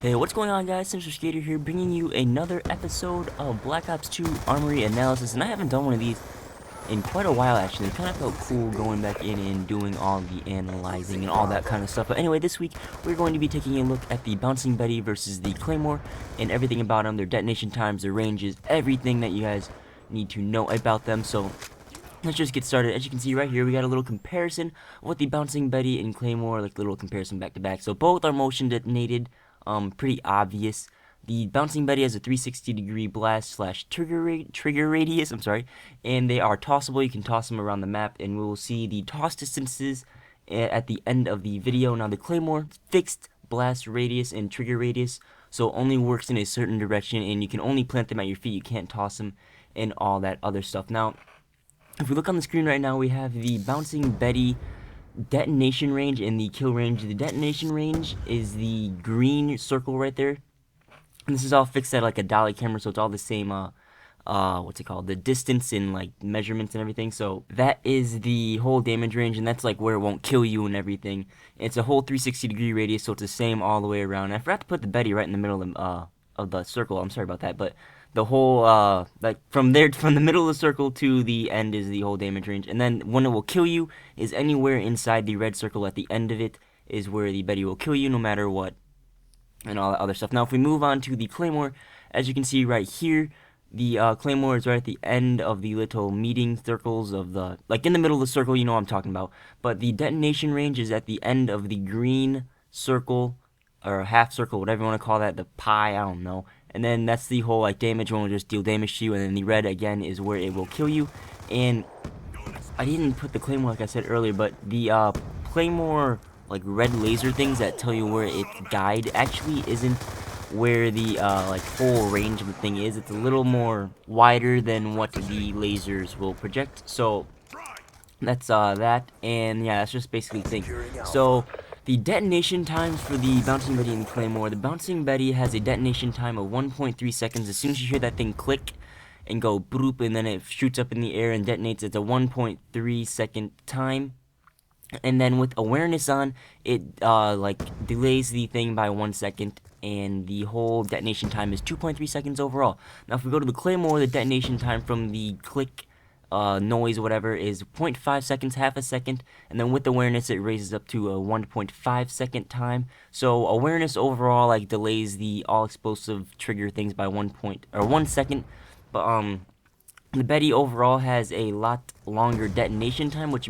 Hey, what's going on, guys? Mr. Skater here, bringing you another episode of Black Ops 2 Armory Analysis, and I haven't done one of these in quite a while, actually. It kind of felt cool going back in and doing all the analyzing and all that kind of stuff. But anyway, this week, we're going to be taking a look at the Bouncing Betty versus the Claymore, and everything about them, their detonation times, their ranges, everything that you guys need to know about them. So let's just get started. As you can see right here, we got a little comparison with the Bouncing Betty and Claymore, like little comparison back to back. So both are motion detonated. Pretty obvious. The Bouncing Betty has a 360-degree blast slash trigger radius, and they are tossable. You can toss them around the map, and we will see the toss distances at the end of the video. Now the Claymore, fixed blast radius and trigger radius, so only works in a certain direction, and you can only plant them at your feet. You can't toss them and all that other stuff. Now, if we look on the screen right now, we have the Bouncing Betty detonation range and the kill range. The detonation range is the green circle right there, and this is all fixed at like a dolly camera, so it's all the same what's it called, the distance and like measurements and everything. So that is the whole damage range, and that's like where it won't kill you and everything. It's a whole 360-degree radius, so it's the same all the way around. I forgot to put the Betty right in the middle of the circle. I'm sorry about that, but the whole like from the middle of the circle to the end is the whole damage range. And then when it will kill you is anywhere inside the red circle. At the end of it is where the Betty will kill you, no matter what, and all that other stuff. Now if we move on to the Claymore, as you can see right here, the Claymore is right at the end of the little meeting circles of the, like in the middle of the circle, you know what I'm talking about. But the detonation range is at the end of the green circle, or half circle, whatever you want to call that, the pie, I don't know. And then that's the whole like damage one will just deal damage to you, and then the red again is where it will kill you. And I didn't put the Claymore like I said earlier, but the Claymore like red laser things that tell you where it died actually isn't where the like full range of the thing is. It's a little more wider than what the lasers will project. So that's that, and yeah, that's just basically the thing. So the detonation times for the Bouncing Betty and the Claymore. The Bouncing Betty has a detonation time of 1.3 seconds. As soon as you hear that thing click and go bloop, and then it shoots up in the air and detonates, it's a 1.3 second time. And then with awareness on, it like delays the thing by 1 second, and the whole detonation time is 2.3 seconds overall. Now if we go to the Claymore, the detonation time from the click noise, whatever, is 0.5 seconds, half a second, and then with awareness it raises up to a 1.5 second time. So awareness overall like delays the all explosive trigger things by 1 second, but the Betty overall has a lot longer detonation time, which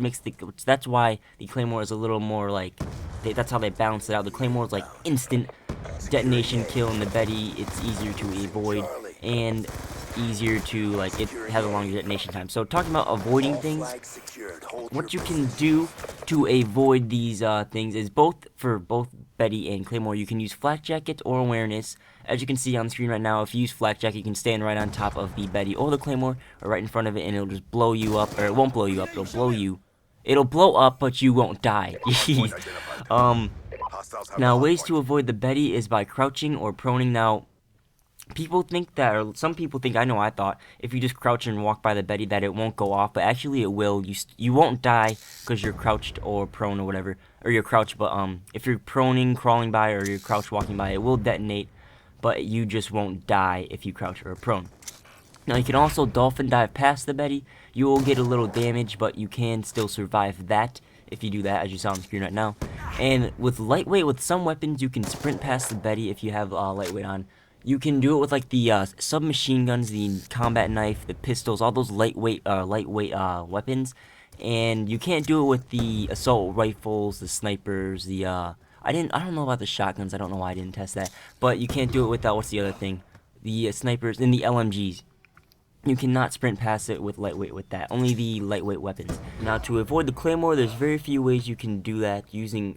that's why the Claymore is a little more like, that's how they balance it out. The Claymore is like instant detonation kill, and the Betty, it's easier to avoid and easier to, like, it has a longer detonation time. So talking about avoiding things, what you can do to avoid these things is for both Betty and Claymore, you can use flak jacket or awareness. As you can see on the screen right now, if you use flak jacket, you can stand right on top of the Betty or the Claymore, or right in front of it, and it'll just blow you up, or it won't blow you up, it'll blow up, but you won't die. Now ways to avoid the Betty is by crouching or proning. Now people think that, or some people think, I thought, if you just crouch and walk by the Betty that it won't go off, but actually it will. You won't die because you're crouched or prone or whatever, or you're crouched, but if you're proning, crawling by, or you're crouched walking by, it will detonate, but you just won't die if you crouch or prone. Now you can also dolphin dive past the Betty. You will get a little damage, but you can still survive that if you do that, as you saw on the screen right now. And with lightweight, with some weapons, you can sprint past the Betty if you have lightweight on. You can do it with like the submachine guns, the combat knife, the pistols, all those lightweight weapons. And you can't do it with the assault rifles, the snipers, the I don't know about the shotguns. I don't know why I didn't test that. But you can't do it with what's the other thing? The snipers and the LMGs. You cannot sprint past it with lightweight with that. Only the lightweight weapons. Now to avoid the Claymore, there's very few ways you can do that using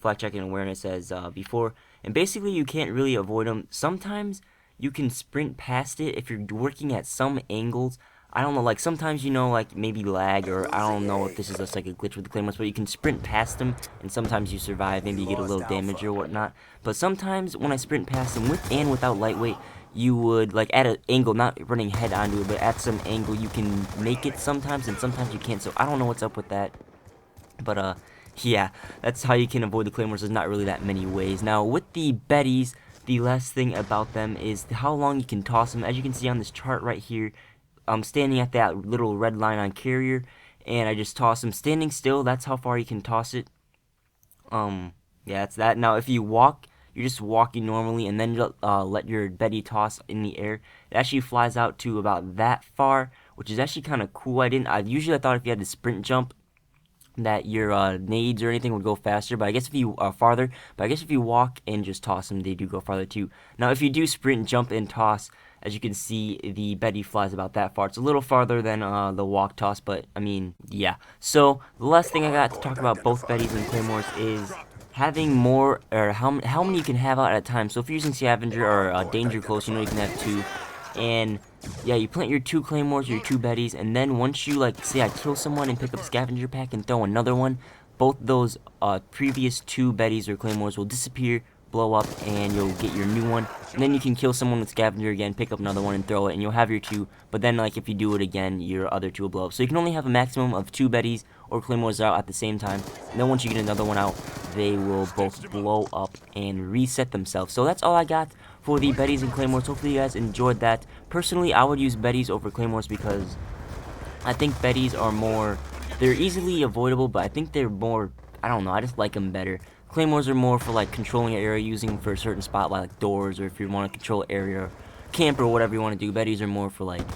flak jacket and awareness as before. And basically you can't really avoid them. Sometimes you can sprint past it if you're working at some angles. I don't know, like sometimes, you know, like maybe lag, or I don't know if this is just like a glitch with the Claymores, but you can sprint past them, and sometimes you survive, maybe you get a little damage or whatnot. But sometimes when I sprint past them with and without lightweight, you would, like, at an angle, not running head onto it, but at some angle you can make it sometimes, and sometimes you can't. So I don't know what's up with that. But yeah, that's how you can avoid the Claymores. There's not really that many ways. Now with the Betties, the last thing about them is how long you can toss them. As you can see on this chart right here, I'm standing at that little red line on carrier, and I just toss them standing still. That's how far you can toss it. Yeah, that's that. Now, if you walk, you're just walking normally, and then you let your Betty toss in the air. It actually flies out to about that far, which is actually kind of cool. I usually thought if you had to sprint jump, that your nades or anything would go faster, but I guess if you farther. But I guess if you walk and just toss them, they do go farther too. Now, if you do sprint, jump, and toss, as you can see, the Betty flies about that far. It's a little farther than the walk toss, but I mean, yeah. So the last thing I got to talk about both Betties and Claymores is having more, or how many you can have out at a time. So if you're using Scavenger or Danger Close, you can have 2. And yeah, you plant your 2 Claymores or your 2 Betties, and then once you, like, say I kill someone and pick up a Scavenger pack and throw another one, both those previous 2 Betties or Claymores will disappear, blow up, and you'll get your new one. And then you can kill someone with Scavenger again, pick up another one and throw it, and you'll have your 2. But then, like, if you do it again, your other 2 will blow up. So you can only have a maximum of 2 Betties or Claymores out at the same time. And then once you get another one out, they will both blow up and reset themselves. So that's all I got for the Betties and Claymores. Hopefully you guys enjoyed that. Personally, I would use Betties over Claymores because I think Betties are more, they're easily avoidable, but I think they're more, I don't know, I just like them better. Claymores are more for, like, controlling an area, using for a certain spot, like doors, or if you want to control an area, camp, or whatever you want to do. Betties are more for, like,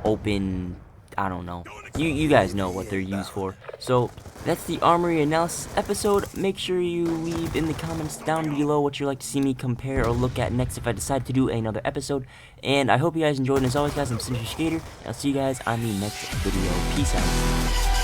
open, I don't know. You guys know what they're used for. So that's the Armory analysis episode. Make sure you leave in the comments down below what you'd like to see me compare or look at next if I decide to do another episode. And I hope you guys enjoyed. And as always, guys, I'm Sinister Skater. And I'll see you guys on the next video. Peace out.